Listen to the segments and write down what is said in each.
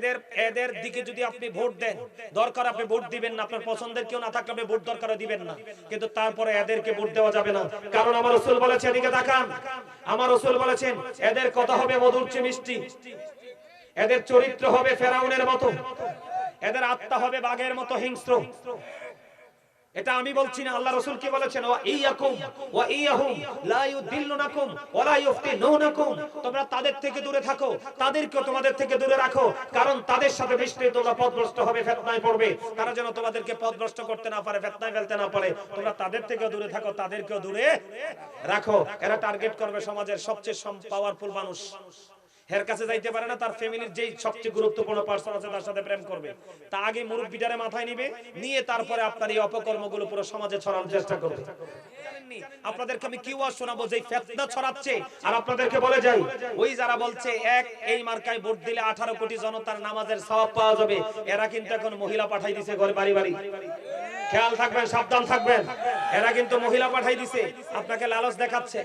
এদের এদের দিকে যদি আপনি ভোট দেন, দরকার আপনি ভোট দিবেন না, আপনার পছন্দের কেউ না থাকলে আপনি ভোট দরকার দিবেন না, কিন্তু তারপরে এদেরকে ভোট দেওয়া যাবে না। কারণ আমার রাসূল বলেছে, এদিকে তাকান, আমার রাসূল বলেছেন এদের কথা হবে মধুর চেয়ে মিষ্টি, এদের চরিত্র হবে ফেরাউনের মতো, এদের আত্মা হবে বাঘের মতো হিংস্র। এটা আমি বলছি না, আল্লাহ রাসূল কি বলেছেন, ওয়া ইয়াকুম ওয়া ইয়াহুম লা ইউদিল্লুনাকুম ওয়া লা ইফতিনুনাকুম, তোমরা তাদের থেকে দূরে থাকো, তাদেরকেও তোমাদের থেকে দূরে রাখো, কারণ তাদের সাথে মিশলে তোমরা পথভ্রষ্ট হবে, ফিতনায় পড়বে। তারা যেন তোমাদেরকে পথভ্রষ্ট করতে না পারে, ফিতনায় ফেলতে না পারে, তোমরা তাদের থেকেও দূরে থাকো, তাদেরকেও দূরে রাখো। এরা টার্গেট করবে সমাজের সবচেয়ে পাওয়ারফুল মানুষ, এর কাছে যাইতে পারে না, তার ফ্যামিলির যেই সবচেয়ে গুরুত্বপূর্ণ পার্সন আছে তার সাথে প্রেম করবে, তা আগে মুরব্বিটারে মাথায় নিবে, নিয়ে তারপরে আপনার এই অপকর্মগুলো পুরো সমাজে ছড়ানোর চেষ্টা করবে। জানেননি আপনাদেরকে আমি কি ওয়াজ শোনাবো যে ফিতনা ছড়াচ্ছে, আর আপনাদেরকে বলে যাই ওই যারা বলছে এই মার্কায় ভোট দিলে 18 কোটি জনতার নামাজের সওয়াব পাওয়া যাবে, এরা কিন্তু এখন মহিলা পাঠাই দিয়েছে ঘরে বাড়ি বাড়ি। খেয়াল থাকবেন, সাবধান থাকবেন, এরা কিন্তু মহিলা পাঠাই দিয়েছে, আপনাকে লালচ দেখাচ্ছে,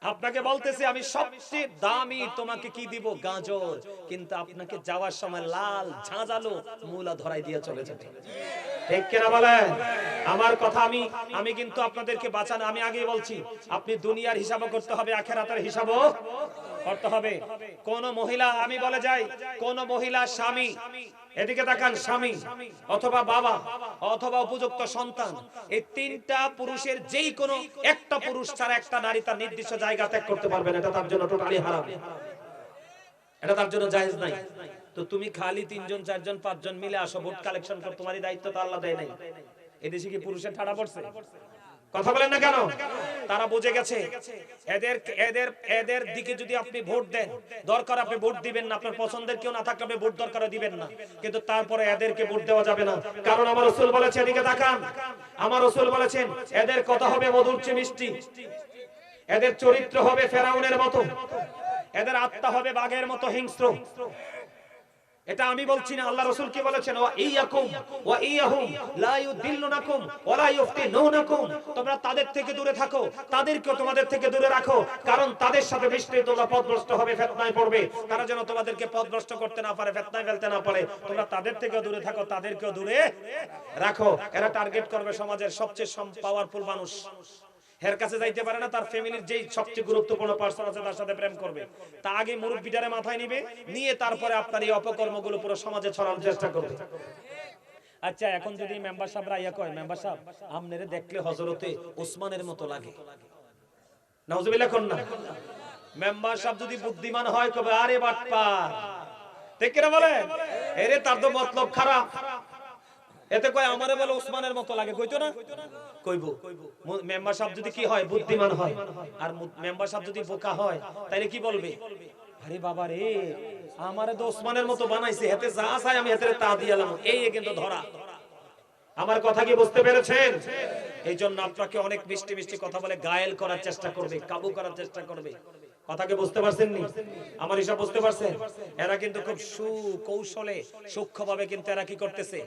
আপনাকে বলতেছে আমি সবচেয়ে দামি তোমাকে কি দিব, গাজর, কিন্তু আপনাকে যাওয়ার সময় লাল ঝাঁঝালো মূলা ধরাই দিয়ে চলে যাবে। ঠিক কিনা বলেন? আমার কথা আমি কিন্তু আপনাদেরকে বাঁচানো, আমি আগেই বলছি, আপনি দুনিয়ার হিসাবও করতে হবে, আখিরাতের হিসাবও করতে হবে। কোন মহিলা, আমি বলে যাই, কোন মহিলা স্বামী, এদিকে তাকান, স্বামী অথবা বাবা অথবা উপযুক্ত সন্তান, এই তিনটা পুরুষের যেই কোনো একটা পুরুষ ছাড়া একটা নারী তার নির্দিষ্ট জায়গা ত্যাগ করতে পারবে না, এটা তার জন্য টোটালি হারাম, এটা তার জন্য জায়েজ নাই। তো তুমি খালি 3 জন 4 জন 5 জন মিলে আসো, ভোট কালেকশন করো, তোমারই দায়িত্ব তো আল্লাহ দেয় নাই। এদেশে কি পুরুষের ঠাড়া পড়ছে? কথা বলেন না কেন? তারা বুঝে গেছে এদের এদের এদের দিকে যদি আপনি ভোট দেন, দরকার আপনি ভোট দিবেন না, আপনার পছন্দের কেউ না থাকলে আপনি ভোট দরকার দিবেন না, কিন্তু তারপরে এদেরকে ভোট দেওয়া যাবে না। কারণ আমার রাসূল বলেছে, এদিকে তাকান, আমার রাসূল বলেছেন এদের কথা হবে মধুর চেয়ে মিষ্টি, এদের চরিত্র হবে ফেরাউনের মতো, এদের আত্মা হবে বাঘের মতো হিংস্র। এটা আমি বলছি না, আল্লাহ রাসূল কি বলেছেন, ওয়া ইয়াকুম ওয়া ইয়াহুম লা ইউদিল্লুনাকুম ওয়া লা ইফতিনুনাকুম, তোমরা তাদের থেকে দূরে থাকো, তাদেরকেও তোমাদের থেকে দূরে রাখো, কারণ তাদের সাথে মিশলে তোমরা পথভ্রষ্ট হবে, ফিতনায় পড়বে। তারা যেন তোমাদেরকে পথভ্রষ্ট করতে না পারে, ফিতনায় ফেলতে না পারে, তোমরা তাদের থেকেও দূরে থাকো, তাদেরকেও দূরে রাখো। এরা টার্গেট করবে সমাজের সবচেয়ে পাওয়ারফুল মানুষ, এর কাছে যাইতে পারে না, তার ফ্যামিলির যেই সবচেয়ে গুরুত্বপূর্ণ পার্সন আছে তার সাথে প্রেম করবে, তা আগে মুরব্বিটারে মাথায় নিবে, নিয়ে তারপরে আপনার এই অপকর্মগুলো পুরো সমাজে ছড়ানোর চেষ্টা করবে। আচ্ছা, এখন যদি মেম্বার সাহেবরা ইয়া কয়, মেম্বার সাহেব আমনেরে দেখলে হযরতে ওসমানের মতো লাগে, নাউজুবিল্লাহ কোন না, মেম্বার সাহেব যদি বুদ্ধিমান হয় কবে আরে বাটপার, ঠিক কি না বলেন, এরে তার তো মতলব খারাপ, এতে কয় আমারে বলে ওসমানের মতো লাগে, কইতো না, কইবো। মেম্বার সাহেব যদি কি হয়, বুদ্ধিমান হয়, আর মেম্বার সাহেব যদি বোকা হয়, তাইলে কি বলবে, আরে বাবা রে আমারে তো ওসমানের মতো বানাইছে, হেতে যা চাই আমি হেতে তা দিয়ালাম, এই কিন্তু ধরা। আমার কথা কি বুঝতে পেরেছেন? এই জন্য আপনাকে অনেক মিষ্টি মিষ্টি কথা বলে গায়েল করার চেষ্টা করবে, কাবু করার চেষ্টা করবে। কথাকে বুঝতে পারছেন নি? আমার হিসাব বুঝতে পারছেন? এরা কিন্তু খুব সুকৌশলে সূক্ষ্মভাবে কিন্তু এরা কি করতেছে,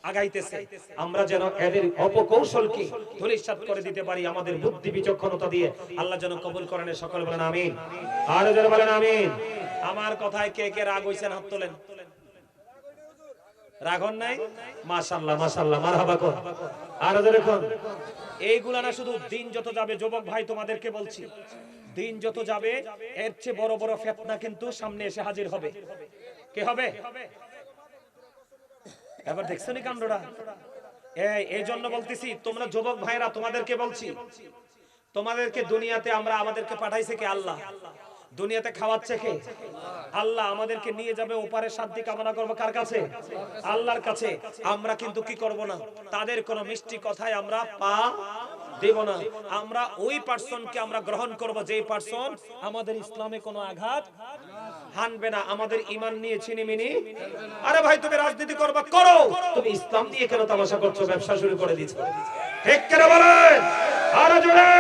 আগাইতেছে। আমরা যেন এদের অপকৌশলকে ধূলিসাৎ করে দিতে পারি আমাদের বুদ্ধি বিচক্ষণতা দিয়ে। আল্লাহ যেন কবুল করেন, সকল বলেন আমিন, আর যারা বলেন আমিন। আমার কথায় কে কে রাগ হইছেন হাত তোলেন। রাগন নাই? মাশাআল্লাহ মাশাআল্লাহ, মারহাবা কর, আর যারা কোন এইগুলা না, শুধু দিন যত যাবে, যুবক ভাই তোমাদেরকে বলছি, দিন যত যাবে এর চেয়ে বড় বড় ফিতনা কিন্তু সামনে এসে হাজির হবে। কে হবে? এবার দেখছেনই কাণ্ডটা। এই জন্য বলতেছি, তোমরা যুবক ভাইরা তোমাদেরকে বলছি, তোমাদেরকে দুনিয়াতে আমাদেরকে পাঠাইছে কে? আল্লাহ। দুনিয়াতে খাওয়াচ্ছে কে? আল্লাহ। আমাদেরকে নিয়ে যাবে ওপারে, শান্তি কামনা করবো কার কাছে? আল্লাহর কাছে। আমরা কিন্তু কি করব না, তাদের কোন মিষ্টি কথায় আমরা পা দেব না। আমরা ওই পার্সনকে আমরা গ্রহণ করব যেই পার্সন আমাদের ইসলামে কোনো আঘাত হানবে না, আমাদের ঈমান নিয়ে ছিনিমিনি। আরে ভাই তুমি রাজনীতি করবা করো, তুমি ইসলাম নিয়ে কেন তামাশা করছো, ব্যবসা শুরু করে দিছো? ঠিক কেন বলেন? আরো জোরে।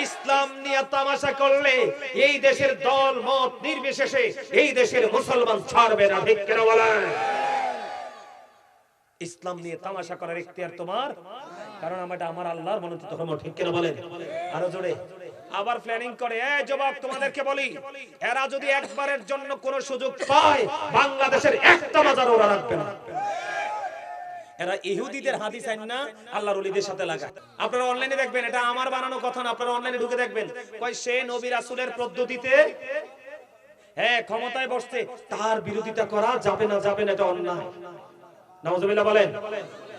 ইসলাম নিয়ে তামাশা করলে এই দেশের দল মত নির্বিশেষে এই দেশের মুসলমান ছাড়বে না। ঠিক কেন বলেন? ইসলাম নিয়ে তামাশা করার ইখতিয়ার তোমার, কারণ আমার আল্লাহর মনোনীত ধর্ম। ঠিক কেন বলেন? আরো জোরে। আবার প্ল্যানিং করে। এই যুবক, তোমাদেরকে বলি, এরা যদি একবারের জন্য কোনো সুযোগ পায়, বাংলাদেশের একটা বাজার ওরা রাখবে না। এরা ইহুদিদের হাদিস আইন না আল্লাহর ওলিদের সাথে লাগায়। আপনারা অনলাইনে দেখবেন, এটা আমার বানানো কথা না, আপনারা অনলাইনে ঢুকে দেখবেন, কয় সে নবী রাসূলের পদ্ধতিতে ক্ষমতায় বসতে, তার বিরোধিতা করা যাবে না, যাবে না, এটা অন্যায়। নাউজুবিল্লাহ বলেন।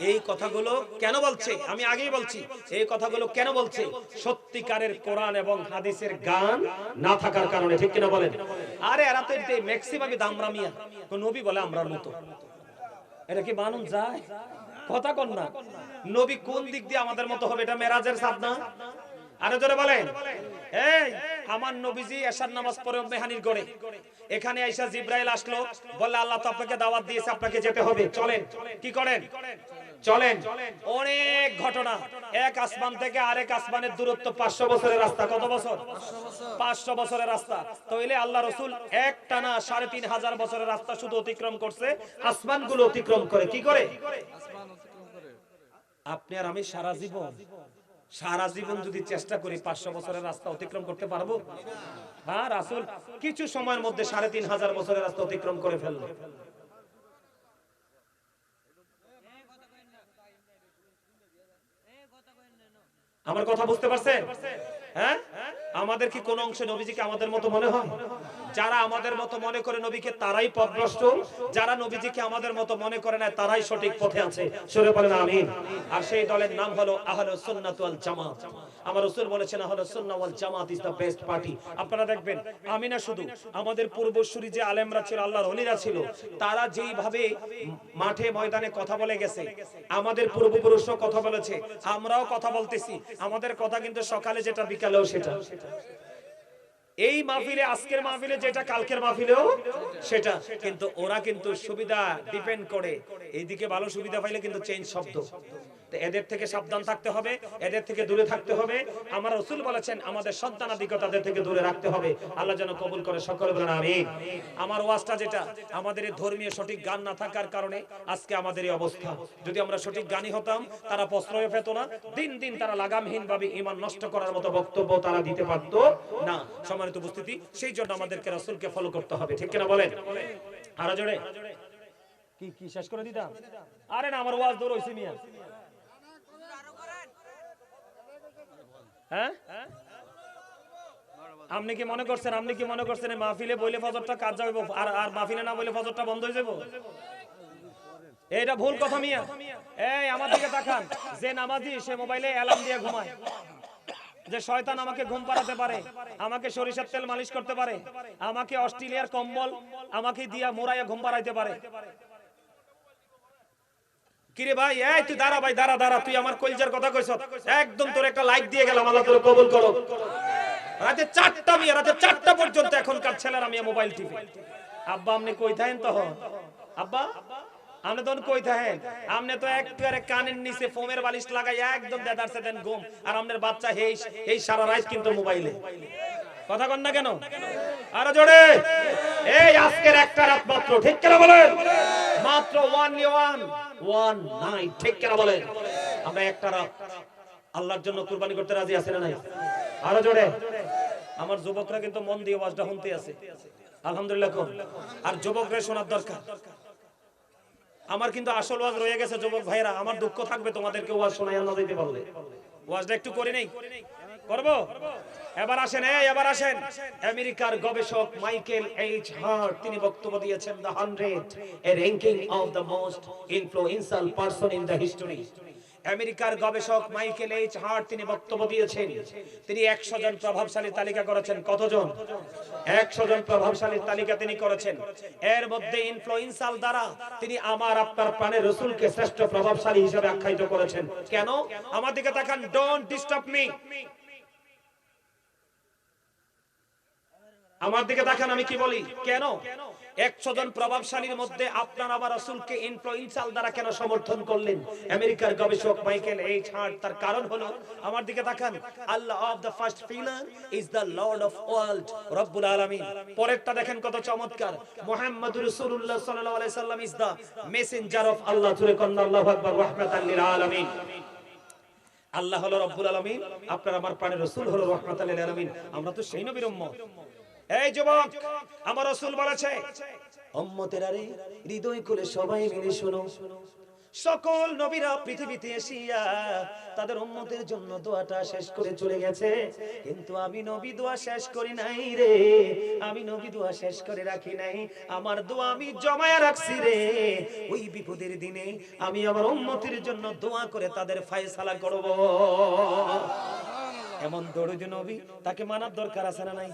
এই কথাগুলো কেন বলছে? আমি আগেই বলছি, এই কথাগুলো কেন বলছে? সত্যিকারের কোরআন এবং হাদিসের গান না থাকার কারণে, ঠিক কিনা বলেন? আরে এরা তো ম্যাক্সিমামই দামরামিয়া, কোন নবী বলে আমরার মতো, এটা কি মানুষ যায়? কথা কন না, নবী কোন দিক দিয়ে আমাদের মতো হবে? এটা মেরাজের চাঁদ না? আরো জোরে বলেন। এই আমার নবীজি এশার নামাজ পড়ে মেহানির গড়ে, এখানে আয়েশা জিবরাইল আসলো, বলে আল্লাহ তো আপনাকে দাওয়াত দিয়েছে, আপনাকে যেতে হবে, চলেন। কি করেন? চলেন। অনেক ঘটনা, এক আসমান থেকে আরেক আসমানের দূরত্ব 500 বছরের রাস্তা। কত বছর? 500 বছরের রাস্তা। তাইলে আল্লাহ রাসূল এক টানা 3500 বছরের রাস্তা শুধু অতিক্রম করছে, আসমানগুলো অতিক্রম করে। কি করে? আপনি আর আমি সারা জীবন যদি চেষ্টা করি 500 বছরের রাস্তা অতিক্রম করতে পারবো? হ্যাঁ, রাসূল কিছু সময়ের মধ্যে 3500 বছরের রাস্তা অতিক্রম করে ফেললো। আমার কথা বুঝতে পারছেন? হ্যাঁ, আমাদের কি কোন অংশে নবীজিকে আমাদের মতো মনে হয়? যারা আমাদের মতো মনে করে নবীকে, তারাই পথভ্রষ্ট। যারা নবীজিকে আমাদের মতো মনে করে না, তারাই সঠিক পথে আছে। সরে বলেন আমিন। আর সেই দলের নাম হলো আহলুস সুন্নাত ওয়াল জামাত। আমার রাসূল বলেছেন আহলুস সুন্নাহ ওয়াল জামাত ইজ দা বেস্ট পার্টি। আপনারা দেখবেন, আমি না শুধু, আমাদের পূর্বসূরি যে আলেমরা ছিল, আল্লাহর ওলিরা ছিল, তারা যেইভাবে মাঠে ময়দানে কথা বলে গেছে, আমাদের পূর্বপুরুষও কথা বলেছে, আমরাও কথা বলতেছি। আমাদের কথা কিন্তু সকালে যেটা, বিকালেও সেটা। এই মাহফিলে, আজকের মাহফিলে যেটা, কালকের মাহফিলেও সেটা। কিন্তু ওরা কিন্তু সুবিধা ডিপেন্ড করে, এইদিকে ভালো সুবিধা পাইলে কিন্তু চেঞ্জ শব্দ। এদের থেকে সাবধান থাকতে হবে, এদের থেকে দূরে থাকতে হবে। আমার রাসূল বলেছেন আমাদের সন্তানাদিকে তাদের থেকে দূরে রাখতে হবে। আল্লাহ যেন কবুল করে, সকলে বলেন আমিন। আমার ওয়াজটা যেটা, আমাদের এই ধর্মীয় সঠিক জ্ঞান না থাকার কারণে আজকে আমাদের এই অবস্থা। যদি আমরা সঠিক জ্ঞানী হতাম, তারা প্রশ্রয় পেত না, দিন দিন তারা লাগামহীন ভাবে ঈমান নষ্ট করার মতো বক্তব্য তারা দিতে পারতো না। সম্মানিত উপস্থিতি, সেই জন্য আমাদেরকে রাসূলকে ফলো করতে হবে, ঠিক কিনা বলেন? আরো জোরে। কি শেষ করে দিতাম? আরে না, আমার ওয়াজ দৌড় হইছে মিয়া। হ্যাঁ, আপনি কি মনে করছেন মাহফিলে বইলে ফজরটা কাজ যাবে, আর মাহফিলে না বইলে ফজরটা বন্ধ হয়ে যাবে? এইটা ভুল কথা মিয়া। এই আমার দিকে তাকান, যে নামাজি সে মোবাইলে অ্যালার্ম দিয়ে ঘুমায়, যে শয়তান আমাকে ঘুম পাড়াতে পারে, আমাকে সরিষার তেল মালিশ করতে পারে, আমাকে অস্ট্রেলিয়ার কম্বল আমাকে দিয়া মোড়াইয়া ঘুম পাড়াইতে পারে। কিরে ভাই, এই তুই দাঁড়া ভাই, দাঁড়া, তুই আমার কলিজার কথা কইছ, একদম তোর একটা লাইক দিয়ে গেলাম, আল্লাহ তোর কবুল করো। রাতে 4টা মিয়া, রাতে 4টা পর্যন্ত এখনকার ছেলেরা মিয়া মোবাইল টিপে। আব্বা আপনি কই থাকেন তখন? আব্বা আপনি তখন কই থাকেন? আপনি তো একবারে কানের নিচে ফোমের বালিশ লাগাই একদম দেদারছে দেন ঘুম, আর আপনার বাচ্চা এই সারা রাত কিন্তু মোবাইলে। কথা কন না কেন? আরো জোরে। এই আজকের একটা রাত মাত্র, ঠিক কেন বলেন? মাত্র ওয়ান নাইট, ঠিক কেন বলেন? আমরা একটা রাত আল্লাহর জন্য কুরবানি করতে রাজি আছেন না নাই? আরো জোরে। আমার যুবকরা কিন্তু মন দিয়ে ওয়াজটা শুনতে আছে, আলহামদুলিল্লাহ। আর যুবকরা শোনার দরকার। আমার কিন্তু আসল ওয়াজ রয়ে গেছে যুবক ভাইরা, আমার দুঃখ থাকবে তোমাদেরকে ওয়াজ শোনাই না দিতে পারলে। ওয়াজটা একটু করে নেই, করব? এবার আসেন, এবার আসেন। আমেরিকার গবেষক মাইকেল এইচ হার্ট তিনি বক্তব্য দিয়েছেন, the 100 A ranking of the most influential person in the history. আমেরিকার গবেষক মাইকেল এইচ হার্ট তিনি বক্তব্য দিয়েছেন, তিনি 100 জন প্রভাবশালীর তালিকা করেছেন। কতজন? 100 জন প্রভাবশালীর তালিকা তিনি করেছেন। এর মধ্যে ইনফ্লুয়েন্সিয়াল দ্বারা তিনি আমার আপনার প্রাণের রাসূলকে শ্রেষ্ঠ প্রভাবশালী হিসেবে আখ্যায়িত করেছেন। কেন? আমার দিকে তাকান, ডোন্ট ডিস্টার্ব মি। আমার দিকে তাকান, আমি কি বলি? কেন 100 জন প্রভাবশালীর মধ্যে আপনার আমার রাসূলকে ইনফ্লুয়েন্সিয়াল দ্বারা কেন সমর্থন করলেন আমেরিকার গবেষক মাইকেল এইচ হার্ট? তার কারণ হলো, আমার দিকে তাকান, আল্লাহ of the first pillar is the lord of world, রব্বুল আলামিন। পরেরটা দেখেন কত চমৎকার, মুহাম্মদুর রাসূলুল্লাহ সাল্লাল্লাহু আলাইহি সাল্লাম ইজ দ্য মেসেঞ্জার অফ আল্লাহ। জোরে কন্না আল্লাহু আকবার, রাহমাতাল লিল আলামিন। আল্লাহ হলো রব্বুল আলামিন, আপনার আমার প্রাণের রাসূল হলো রাহমাতুল লিল আলামিন। আমরা তো সেই নবীর উম্মত। এই যুবক, আমার রাসূল বলেছে, উম্মতেরা রে, হৃদয় খুলে সবাই মিলে শোনো, সকল নবীরা পৃথিবীতে এসিয়া তাদের উম্মতের জন্য দোয়াটা শেষ করে চলে গেছে, কিন্তু আমি নবী দোয়া শেষ করি নাই রে, আমি নবী দোয়া শেষ করে রাখি নাই। আমার দোয়া আমি জমায়া রাখছি রে, ওই বিপদের দিনে আমি আমার উম্মতের জন্য দোয়া করে তাদের ফয়সালা করব। এমন দরুদ নবী, তাকে মানার দরকার আছে না নাই?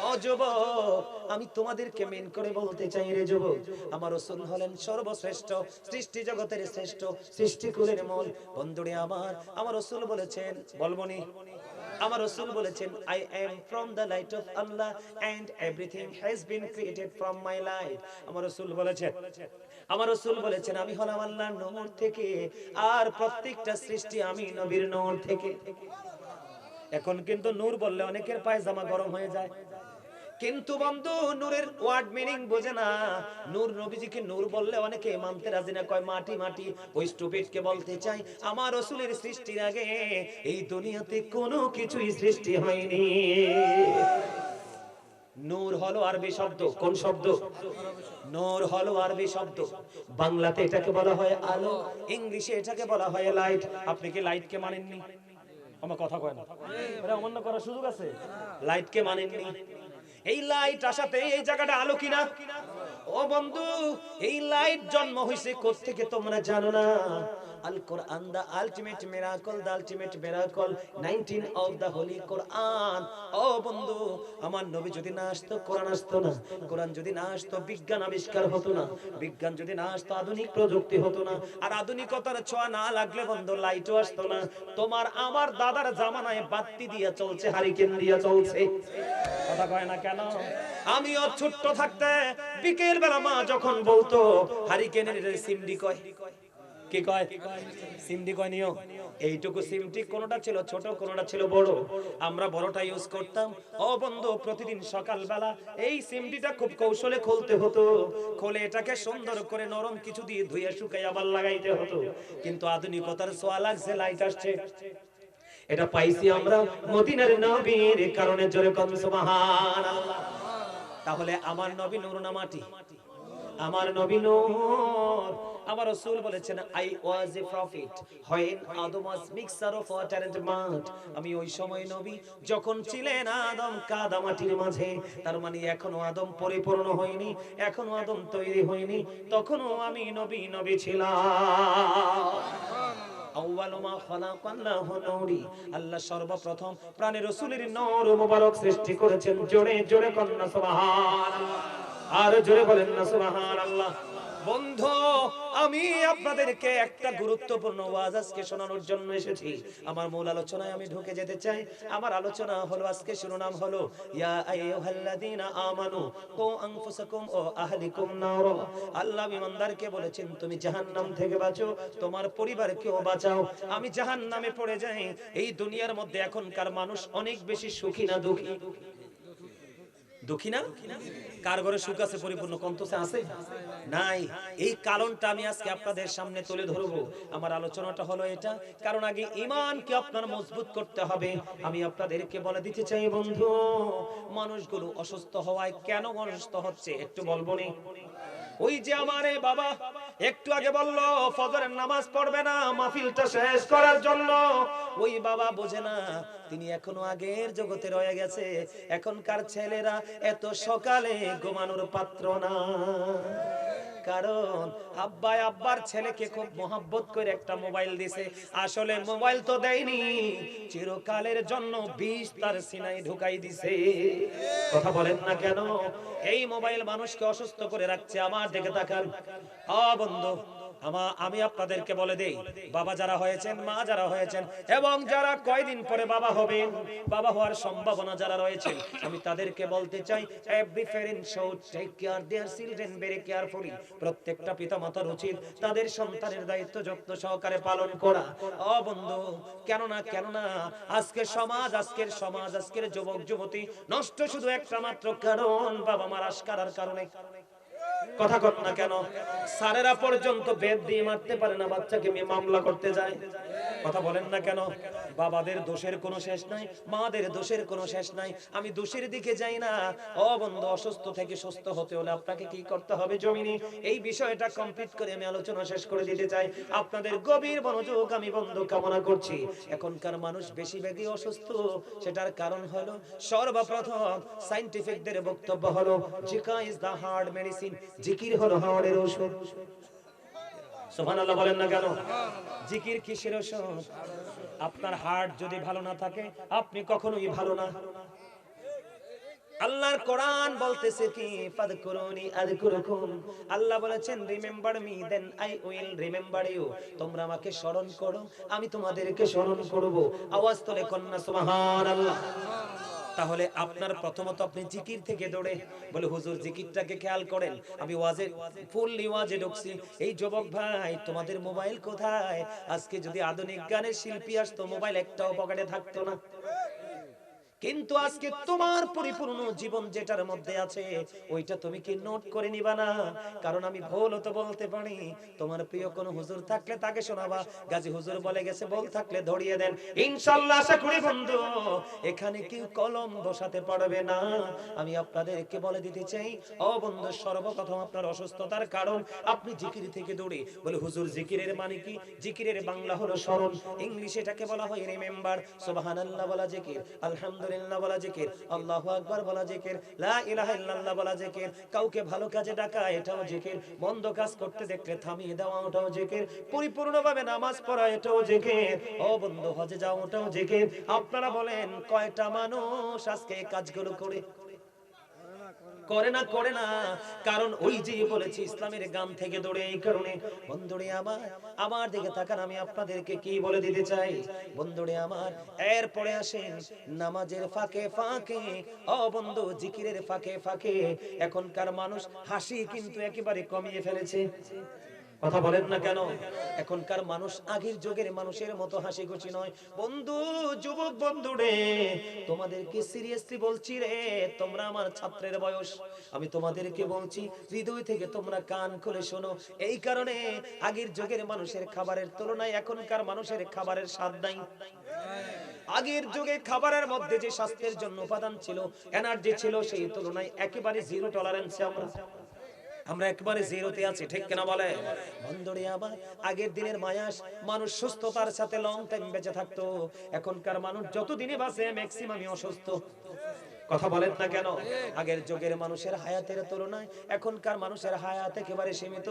ও যুবক, আমি তোমাদেরকে মেন করে বলতে চাই রে যুবক, আমার রাসূল হলেন সর্বশ্রেষ্ঠ, সৃষ্টি জগতের শ্রেষ্ঠ, সৃষ্টিকুলের মূল। বন্ধুরে আমার রাসূল বলেছেন, বলবনি, আমার রাসূল বলেছেন, I am from the light of Allah and everything has been created from my light। আমার রাসূল বলেছেন আমি হলাম আল্লাহর নূর থেকে, আর প্রত্যেকটা সৃষ্টি আমি নবীর নূর থেকে। এখন কিন্তু নূর বললে অনেকের পায়জামা গরম হয়ে যায়, কিন্তু বন্ধু নূরের ওয়ার্ড মিনিং বোঝে না। নূর, নবীজিকে নূর বললে অনেকে মানতে রাজি না, কয় মাটি মাটি। ওই স্টুপিডকে বলতে চাই, আমার রাসূলের সৃষ্টির আগে এই দুনিয়াতে কোনো কিছুই সৃষ্টি হয়নি। নূর হলো আরবি শব্দ। কোন শব্দ? নূর হলো আরবি শব্দ। বাংলাতে এটাকে বলা হয় আলো, ইংলিশে এটাকে বলা হয় লাইট। আপনি কি লাইটকে মানেননি? আমার কথা কয় না, এটা অমান্য করার সুযোগ আছে? লাইটকে মানেননি? এই লাইট আসাতে এই জায়গাটা আলো কিনা? ও বন্ধু, এই লাইট জন্ম হইছে কোত্থেকে তোমরা জানো না? আল Quran, the ultimate miracle, the ultimate miracle, 19 of the holy Quran. ও বন্ধু, আমার নবী যদি না আসতো, কোরআন আসতো না। কোরআন যদি না আসতো, বিজ্ঞান আবিষ্কার হতো না। বিজ্ঞান যদি না আসতো, আধুনিক প্রযুক্তি হতো না। আর আধুনিকতার ছোঁয়া না লাগলে বন্ধু লাইটও আসতো না। তোমার আমার দাদার জামানায় বাতি দিয়া চলছে, হারিকেন দিয়া চলছে। কথা কয় না কেন? আমিও ছোট্ট থাকতে বিকেল বেলা মা যখন বলতো হারিকেনের সিমডি কয়, কি কয়? সিমডি কয় নিও। এইটুকু সিমটি কোনটা ছিল ছোট, কোনটা ছিল বড়। আমরা বড়টা ইউজ করতাম। ও বন্ধু, প্রতিদিন সকালবেলা এই সিমটিটা খুব কৌশলে খুলতে হতো। খুলে এটাকে সুন্দর করে নরম কিছু দিয়ে ধুয়ে শুকাই আবার লাগাইতে হতো। কিন্তু আধুনিকতার ছোঁয়া লাগছে, লাইট আসছে। এটা পাইছি আমরা মদিনার নবীর কারণে। জোরে কোন সুবহানাল্লাহ। তাহলে আমার নবী নূর না মাটি? আমার নবী নূর। আমার রাসূল বলেছেন, I was a prophet when Adam was mixture of water and mud। আমি ওই সময় নবী যখন ছিলেন আদম কাদা মাটির মাঝে। তার মানে এখনো আদম পরিপূর্ণ হয়নি, এখনো আদম তৈরি হয়নি, তখনও আমি নবী ছিলাম। আল্লাহ সর্বপ্রথম প্রাণের রাসূলের নূর মুবারক সৃষ্টি করেছেন। জোরে জোরে কন্না সুবহানাল্লাহ, আর জোরে বলেন না সুবহানাল্লাহ। বন্ধু, আমি আপনাদেরকে একটা গুরুত্বপূর্ণ ওয়াজ আজকে শোনানোর জন্য এসেছি। আমার মূল আলোচনায় আমি ঢুকে যেতে চাই। আমার আলোচনা হলো, আজকে শিরোনাম হলো ইয়া আইয়ুহাল্লাযীনা আমানু কু আনফুসাকুম ওয়া আহলিকুম নার। আল্লাহ ইমানদারকে বলেছেন, তুমি জাহান্নাম থেকে বাঁচো, তোমার পরিবারকেও বাঁচাও। আমি জাহান্নামে পড়ে যাই। এই দুনিয়ার মধ্যে এখনকার মানুষ অনেক বেশি সুখী না দুঃখী? দুঃখী না? কার ঘরে সুখ আছে পরিপূর্ণ? কন্তসে আছে? নাই। এই কারণটা আমি আজকে আপনাদের সামনে তুলে ধরবো। আমার আলোচনাটা হলো এটা, কারণ আগে ঈমানকে আপনার মজবুত করতে হবে। আমি আপনাদেরকে বলে দিতে চাই বন্ধু, মানুষগুলো অসুস্থ হওয়ায় কেন অসুস্থ হচ্ছে একটু বলবো নি? ওই যে আমার বাবা একটু আগে বললো ফজরের নামাজ পড়বে না মাহফিলটা শেষ করার জন্য, ওই বাবা বোঝে না তিনি এখনো আগের জগতে রয়ে গেছে। এখনকার ছেলেরা এত সকালে ঘুমানোর পাত্র না। কারণ আব্বার ছেলেকে খুব মহব্বত করে একটা মোবাইল দিছে। আসলে মোবাইল তো দেয়নি, চিরকালের জন্য বিষ তার সিনায় ঢুকাই দিছে। কথা বলেন না কেন? এই মোবাইল মানুষকে অসুস্থ করে রাখছে। আমার দিকে তাকান। বন্ধু, আমি আপনাদেরকে বলে দেই, বাবা যারা হয়েছেন, মা যারা হয়েছেন, এবং যারা কয়দিন পরে বাবা হবেন, বাবা হওয়ার সম্ভাবনা যারা রয়েছে, আমি তাদেরকে বলতে চাই, every parent should take care their children very carefully. প্রত্যেকটা পিতামাতার উচিত তাদের সন্তানের দায়িত্ব যত্ন সহকারে পালন করা। বন্ধু, কেননা আজকের সমাজ, আজকের যুবক যুবতী নষ্ট শুধু একটা মাত্র কারণ, বাবা মার আশকারার কারণে। কথা কর না কেন? স্যারেরা পর্যন্ত বেদ দিয়ে মারতে পারে না, বাচ্চাকে নিয়ে মামলা করতে যায়। কথা বলেন না কেন? বাবাদের দোষের কোনো শেষ নাই, মাদের দোষের কোনো শেষ নাই। আমি দোষের দিকে যাই না। ও বন্ধু, অসুস্থ থেকে সুস্থ হতে হলে আপনাকে কি করতে হবে জমিনে, এই বিষয়টা কমপ্লিট করে আমি আলোচনা শেষ করে দিতে চাই। আপনাদের গভীর মনোযোগ আমি বন্ধু কামনা করছি। এখনকার মানুষ বেশিরভাগই অসুস্থ, সেটার কারণ হলো সর্বপ্রথম সায়েন্টিফিকদের বক্তব্য হলো জিকা ইজ দা হার্ট মেডিসিন, জিকির হলো হার্টের ঔষধ। সুবহানাল্লাহ বলেন না কেন? জিকির কিসের ঔষধ? আপনার হার্ট যদি ভালো না থাকে আপনি কখনোই ভালো না। আল্লাহর কোরআন বলতেছে কি, ফাদকুরুনি আযকুরুকুম, আল্লাহ বলেছেন remember me then I will remember you, তোমরা আমাকে স্মরণ করো আমি তোমাদেরকে স্মরণ করব। আওয়াজ তোলে কন্যা সুবহানাল্লাহ। তাহলে আপনার প্রথমত আপনি জিকির থেকে দৌড়ে বলে হুজুর জিকিরটাকে খেয়াল করেন, আমি ওয়াজে ফুললি ওয়াজে ঢুকছি। এই যুবক ভাই, তোমাদের মোবাইল কোথায়? আজকে যদি আধুনিক গানের শিল্পী আসতো মোবাইল একটাও পকেটে থাকতো না। কিন্তু আজকে তোমার পরিপূর্ণ জীবন যেটার মধ্যে আছে ওইটা তুমি কি নোট করে নিবা না? কারণ আমি ভুল তো বলতে পারি, তোমার প্রিয় কোন হুজুর থাকলে তাকে শোনাবা, গাজী হুজুর বলে গেছে বল থাকলে ধরিয়ে দেন। ইনশাআল্লাহ আশা করি বন্ধু এখানে কেউ কলম বসাতে পারবে না। আমি আপনাদেরকে বলে দিতে চাই, ও বন্ধু, সর্বপ্রথম আপনার অসুস্থতার কারণ আপনি জিকির থেকে দৌড়ে বলে হুজুর জিকিরের মানে কি? জিকিরের বাংলা হলো স্মরণ, ইংলিশে এটাকে বলা হয় রিমেম্বার। সুবহানাল্লাহ বলা জিকির, আলহামদুলিল্লাহ বলা জিকির, আল্লাহু আকবার বলা জিকির, লা ইলাহা ইল্লাল্লাহ বলা জিকির। কাউকে ভালো কাজে ডাকা এটাও জিকির, মন্দ কাজ করতে দেখলে থামিয়ে দেওয়া ওটাও জিকির, পরিপূর্ণভাবে নামাজ পড়া এটাও জিকির, ও বন্ধু হজে যাও ওটাও জিকির। আপনারা বলেন কয়টা মানুষ আজকে এই কাজগুলো করে? করে না, করে না। কারণ ওই যে বলেছি ইসলামের গান থেকে দৌড়ে। এই কারণে বন্ধুরে আমার দিকে তাকান, আমি আপনাদেরকে কি বলে দিতে চাই বন্ধুরে আমার। এরপরে আসেন নামাজের ফাঁকে ফাঁকে, ও বন্ধু জিকিরের ফাঁকে ফাঁকে এখনকার মানুষ হাসি কিন্তু একেবারে কমিয়ে ফেলেছে। কথা বলেন না কেন? এখনকার মানুষ আগের যুগের মানুষের মতো হাসি খুশি নয়। বন্ধু, যুবক বন্ধু রে, তোমাদেরকে সিরিয়াসলি বলছি রে, তোমরা আমার ছাত্রের বয়স, আমি তোমাদেরকে বলছি হৃদয় থেকে তোমরা কান খুলে শোনো। এই কারণে আগের যুগের মানুষের খাবারের তুলনায় এখনকার মানুষের খাবারের স্বাদ নাই। আগের যুগে খাবারের মধ্যে যে স্বাস্থ্যের জন্য উপাদান ছিল, এনার্জি ছিল, সেই তুলনায় একেবারে জিরো টলারেন্স আমরা একেবারে জিরোতে আছি, ঠিক কিনা বলে? বন্ধুরে আবার আগের দিনের মায়াস, মানুষ সুস্থতার সাথে লং টাইম বেঁচে থাকতো। এখনকার মানুষ যত দিনে বাঁচে ম্যাক্সিমামই অসুস্থ। কথা বলেন না কেন? আগের যুগের মানুষের হায়াতের তুলনায় এখনকার মানুষের হায়াত একেবারে সীমিত।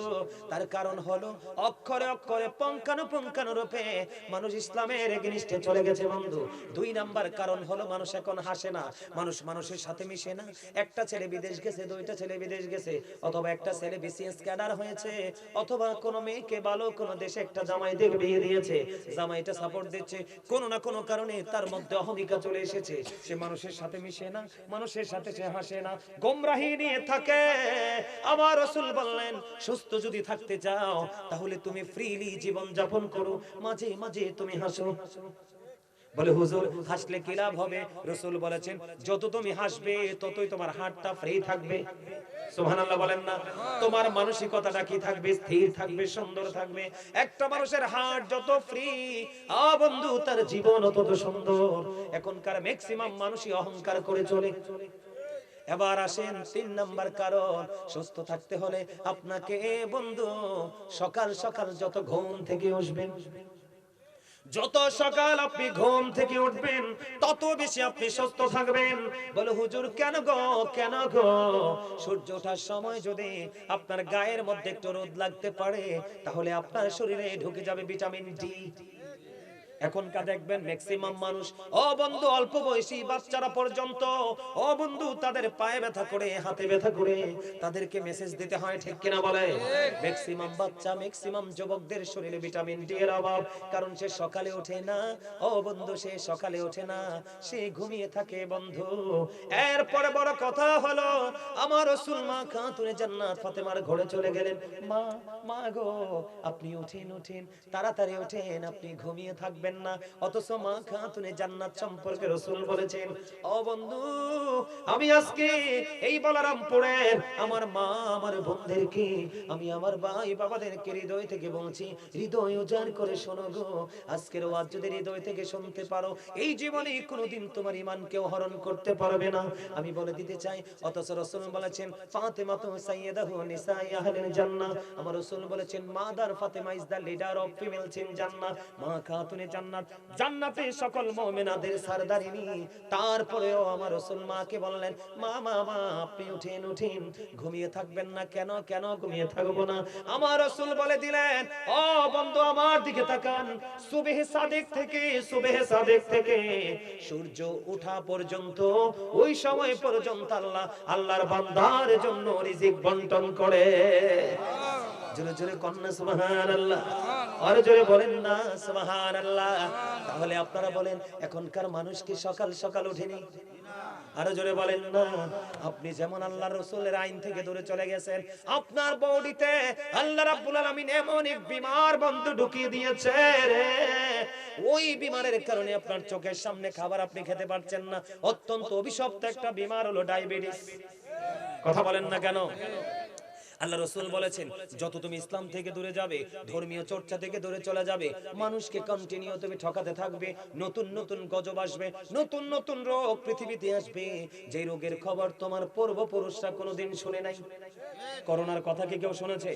তার কারণ হলো অক্ষরে অক্ষরে পুঙ্খানু রূপে মানুষ ইসলামের এগেইনস্টে চলে গেছে বন্ধু। দুই নাম্বার কারণ হলো মানুষ এখন হাসে না, মানুষ মানুষের সাথে মিশে না। একটা ছেলে বিদেশ গেছে, দুইটা ছেলে বিদেশ গেছে, অথবা একটা ছেলে বিসিএস ক্যাডার হয়েছে, অথবা কোনো মেয়েকে ভালো কোনো দেশে একটা জামাই দিয়ে বিয়ে দিয়েছে, জামাইটা সাপোর্ট দিচ্ছে, কোনো না কোনো কারণে তার মধ্যে অহমিকা চলে এসেছে। সে মানুষের সাথে মিশে না, মানুষের সাথে সে হাসে না, গোমরাহি নিয়ে থাকে। আমার রাসূল বললেন সুস্থ যদি থাকতে চাও তাহলে তুমি ফ্রিলি জীবন যাপন করো, মাঝে মাঝে তুমি হাসো। বলে হুজুর হাসলে কি লাভ হবে? রাসূল বলেছেন যত তুমি হাসবে ততই তোমার হার্টটা ফ্রি থাকবে। সুবহানাল্লাহ বলেন না? তোমার মানসিকতাটা কি থাকবে? স্থির থাকবে, সুন্দর থাকবে। একটা মানুষের হার্ট যত ফ্রি, বন্ধু তার জীবন তত সুন্দর। এখনকার ম্যাক্সিমাম মানুষই অহংকার করে চলে। এবার আসেন 3 নাম্বার কারণ, সুস্থ থাকতে হলে আপনাকে বন্ধু সকাল সকাল যত ঘুম থেকে উঠবেন, যত সকাল আপনি ঘুম থেকে উঠবেন তত বেশি আপনি সুস্থ থাকবেন। বলে হুজুর কেন গো, কেন গো? সূর্য ওঠার সময় যদি আপনার গায়ের মধ্যে একটু রোদ লাগতে পারে তাহলে আপনার শরীরে ঢুকে যাবে ভিটামিন ডি। এখনকার দেখবেন ম্যাক্সিমাম মানুষ, ও বন্ধু অল্প বয়সী বাচ্চারা পর্যন্ত, ও বন্ধু তাদের পায়ে ব্যথা করে, হাতে ব্যথা করে তাদেরকে মেসেজ দিতে হয়, ঠিক কিনা বলে? ম্যাক্সিমাম বাচ্চা, ম্যাক্সিমাম যুবকদের শরীরে ভিটামিন ডি এর অভাব, কারণ সে সকালে ওঠে না। ও বন্ধু সে সকালে ওঠে না, সে ঘুমিয়ে থাকে বন্ধু। এরপরে বড় কথা হলো আমার রাসূল মা খাতুনে জান্নাত ফাতেমার ঘরে চলে গেলেন। মা, মা গো আপনি উঠেন, উঠেন, তাড়াতাড়ি উঠেন, আপনি ঘুমিয়ে থাকবেন থাকবেন না, অথচ মা খাতুনে জান্নাত সম্পর্কে রাসূল বলেছেন, ও বন্ধু আমি আজকে এই বলরামপুরের আমার মা আমার বোনদেরকে, আমি আমার ভাই বাবাদেরকে হৃদয় থেকে বলছি, হৃদয় উজাড় করে শোনো গো, আজকের ওয়াজ যদি হৃদয় থেকে শুনতে পারো, এই জীবনে কোনোদিন তোমার ঈমানকেও হরণ করতে পারবে না, আমি বলে দিতে চাই। অথচ রাসূল বলেছেন ফাতেমা তো সাইয়্যিদাতু নিসাই আহলিল জান্নাহ, আমার রাসূল বলেছেন mother Fatema is the leader of females in জান্নাহ, মা খাতুনে জান্নাত, জান্নাতে সকল মুমিনাদের সরদারিনী। তারপরেও আমার রাসূল মাকে বললেন, মা মা মা আপনি উঠেন উঠেন, ঘুমিয়ে থাকবেন না কেন? কেন ঘুমিয়ে থাকবো না? আমার রাসূল বলে দিলেন, ও বন্ধু আমার দিকে তাকান, সুবহে সাদিক থেকে সূর্য ওঠা পর্যন্ত, ওই সময় পর্যন্ত আল্লাহর বান্দার জন্য রিজিক বন্টন করে। জোরে জোরে কন্যা সুবহানাল্লাহ, আর জোরে বলেন না সুবহানাল্লাহ। তাহলে আপনারা বলেন এখনকার মানুষ কি সকাল সকাল ওঠেনি? আরো জোরে বলেন না। আপনি যেমন আল্লাহর রাসূলের আইন থেকে দূরে চলে গেছেন, আপনার বডিতে আল্লাহ রাব্বুল আলামিন এমন এক বিমার বন্ধু ঢুকিয়ে দিয়েছে রে, ওই বিমারের কারণে আপনার চোখের সামনে খাবার আপনি খেতে পারছেন না। অত্যন্ত অভিশপ্ত একটা বিমার হলো ডায়াবেটিস। কথা বলেন না কেন? আল্লাহ রাসূল বলেছেন, যত তুমি ইসলাম থেকে দূরে যাবে, ধর্মীয় চর্চা থেকে দূরে চলে যাবে, মানুষকে কন্টিনিউ তুমি ঠকাতে থাকবে, নতুন নতুন গজব আসবে, নতুন নতুন রোগ পৃথিবীতে আসবে, যে রোগের খবর তোমার পূর্বপুরুষরা কোনোদিন শুনে নাই। করোনার কথা কি কেউ শুনেছে?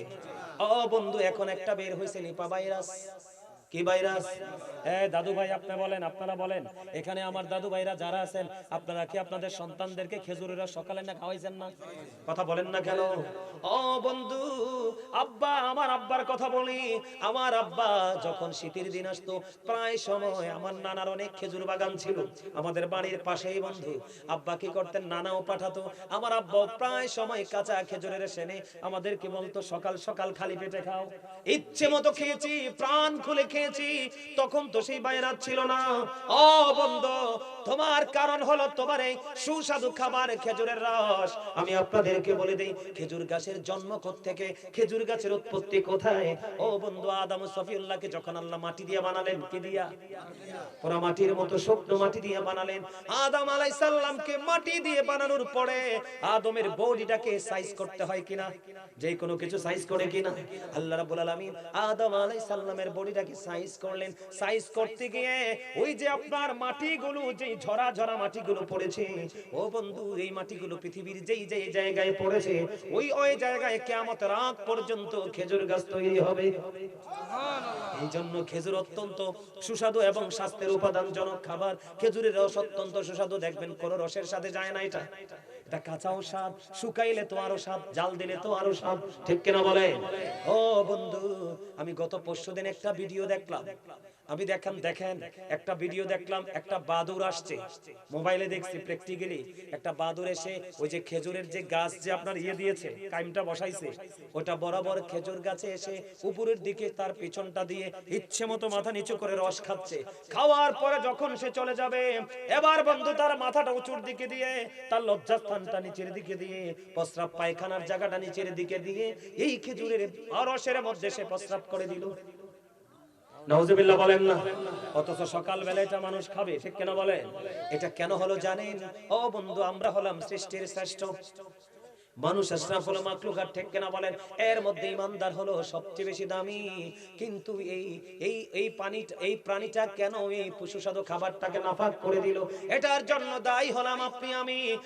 ও বন্ধু, এখন একটা বের হয়েছে নিপা ভাইরাস। কি ভাইরাস? দাদু ভাই আপনি বলেন, আপনারা বলেন, এখানে আমার দাদু ভাইরা যারা আছেন, আপনারা কি আপনাদের সন্তানদেরকে খেজুরের রস সকালে না খাওয়াইছেন না? কথা বলেন না কেন? ও বন্ধু, আব্বা, আমার আব্বার কথা বলি, আমার আব্বা যখন শীতের দিন আসতো, প্রায় সময় আমার নানার অনেক খেজুর বাগান ছিল আমাদের বাড়ির পাশেই। বন্ধু, আব্বা কি করতেন, নানাও পাঠাতো, আমার আব্বাও প্রায় সময় কাঁচা খেজুরের সেনে আমাদেরকে বলতো সকাল সকাল খালি পেটে খাও। ইচ্ছে মতো খেয়েছি, প্রাণ খুলে খেয়েছি, তখন তো সেই বাইরাত ছিল না। ও বন্ধু, তোমার কারণ হলো তোমার এই সুস্বাদু খাবার খেজুরের রস। আমি আপনাদেরকে বলে দেই, খেজুর গাছের জন্ম কোত্থেকে, খেজুর গাছের উৎপত্তি কোথায়? ও বন্ধু, আদম ও সফিউল্লাহকে যখন আল্লাহ মাটি দিয়ে বানালেন, কি দিয়া? পুরা মাটির মতো শুকনো মাটি দিয়ে বানালেন। আদম আলাইহিস সালামকে মাটি দিয়ে বানানোর পরে আদমের বডিটাকে সাইজ করতে হয় কিনা? যে কোনো কিছু সাইজ করে কিনা? আল্লাহ রাব্বুল আলামিন আদম আলাইহিস সালামের বডিটাকে সাইজ করলেন। সাইজ করতে গিয়ে ওই যে আপনার মাটিগুলো, যেই ঝরা ঝরা মাটিগুলো পড়েছে, ও বন্ধু, এই মাটিগুলো পৃথিবীর যেই যেই জায়গায় পড়েছে, ওই ওই জায়গায় কিয়ামতের আগ পর্যন্ত খেজুর গাছ তৈরি হবে। সুবহানাল্লাহ। এই জন্য খেজুর অত্যন্ত সুস্বাদু এবং স্বাস্থ্যের উপাদানজনক খাবার। খেজুরের রস অত্যন্ত সুস্বাদু, দেখবেন কোন রসের সাথে যায় না এটা। এটা কাঁচাও স্বাদ, শুকাইলে তো আরো স্বাদ, জাল দিলে তো আরো স্বাদ। ঠিক কিনা বলেন? ও বন্ধু, আমি গত পরশুদিন একটা ভিডিও দেখলাম, আমি দেখেন একটা ভিডিও দেখলাম, একটা বাদুর আসছে, মোবাইলে দেখছি, প্র্যাকটিক্যালি একটা বাদুর এসে ওই যে খেজুরের যে গাছ যে আপনার দিয়েছে, কাইমটা বসাইছে, ওটা বরাবর খেজুর গাছে এসে উপরের দিকে তার পিছনটা দিয়ে ইচ্ছে মতো মাথা নিচু করে রস খাচ্ছে। খাওয়ার পরে যখন সে চলে যাবে, এবার বন্ধু তার মাথাটা উঁচুর দিকে দিয়ে, তার লজ্জাস্থানটা নিচের দিকে দিয়ে, প্রস্রাব পায়খানার জায়গাটা নিচের দিকে দিয়ে এই খেজুরের রসের মধ্যে সে প্রস্রাব করে দিল। নাউজুবিল্লাহ বলেন না। অথচ সকাল বেলা এটা মানুষ খাবে। ঠিক কেন বলেন? এটা কেন হলো জানেন? ও বন্ধু, আমরা হলাম সৃষ্টির শ্রেষ্ঠ মানুষ, আশরাফুল মাখলুকাত। ঠিক কিনা বলেন? এর মধ্যে ইমানদার হলো সবচেয়ে বেশি দামি। কিন্তু এই প্রাণীটা কেন এই সুস্বাদু খাবারটাকে নাপাক করে দিল? এটার জন্য দায়ী হলাম আপনি আমি।